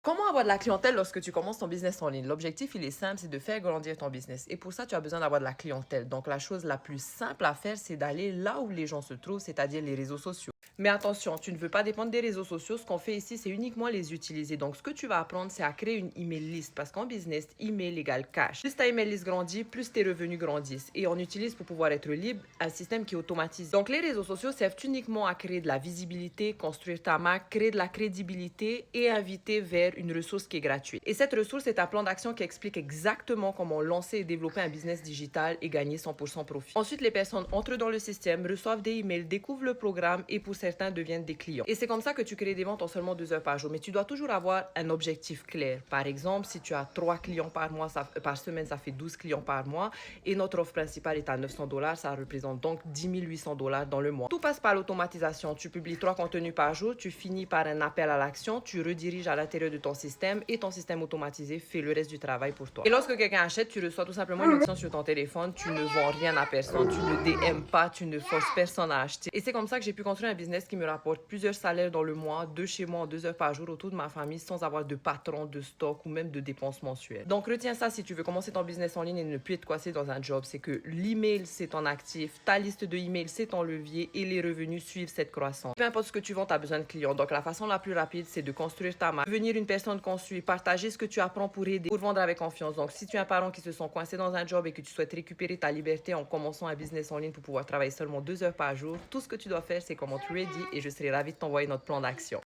Comment avoir de la clientèle lorsque tu commences ton business en ligne? L'objectif, il est simple, c'est de faire grandir ton business. Et pour ça, tu as besoin d'avoir de la clientèle. Donc, la chose la plus simple à faire, c'est d'aller là où les gens se trouvent, c'est-à-dire les réseaux sociaux. Mais attention, tu ne veux pas dépendre des réseaux sociaux. Ce qu'on fait ici, c'est uniquement les utiliser. Donc, ce que tu vas apprendre, c'est à créer une email list. Parce qu'en business, email égale cash. Plus ta email list grandit, plus tes revenus grandissent. Et on utilise pour pouvoir être libre un système qui est automatisé. Donc, les réseaux sociaux servent uniquement à créer de la visibilité, construire ta marque, créer de la crédibilité et inviter vers une ressource qui est gratuite. Et cette ressource est un plan d'action qui explique exactement comment lancer et développer un business digital et gagner 100% profit. Ensuite, les personnes entrent dans le système, reçoivent des emails, découvrent le programme et pour certains deviennent des clients. Et c'est comme ça que tu crées des ventes en seulement 2 heures par jour. Mais tu dois toujours avoir un objectif clair. Par exemple, si tu as 3 clients par mois, par semaine, ça fait 12 clients par mois. Et notre offre principale est à 900 $. Ça représente donc 10 800 $ dans le mois. Tout passe par l'automatisation. Tu publies 3 contenus par jour, tu finis par un appel à l'action, tu rediriges à l'intérieur de ton système et ton système automatisé fait le reste du travail pour toi. Et lorsque quelqu'un achète, tu reçois tout simplement une notification sur ton téléphone, tu ne vends rien à personne, tu ne DM pas, tu ne forces personne à acheter. Et c'est comme ça que j'ai pu construire un business qui me rapporte plusieurs salaires dans le mois, de chez moi en 2 heures par jour autour de ma famille sans avoir de patron, de stock ou même de dépenses mensuelles. Donc retiens ça si tu veux commencer ton business en ligne et ne plus être coincé dans un job, c'est que l'email c'est ton actif, ta liste de emails c'est ton levier et les revenus suivent cette croissance. Peu importe ce que tu vends, tu as besoin de clients. Donc la façon la plus rapide c'est de construire ta marque, devenir une personne qu'on suit, partager ce que tu apprends pour aider, pour vendre avec confiance. Donc si tu es un parent qui se sent coincé dans un job et que tu souhaites récupérer ta liberté en commençant un business en ligne pour pouvoir travailler seulement 2 heures par jour, tout ce que tu dois faire c'est comment tu ready et je serai ravie de t'envoyer notre plan d'action.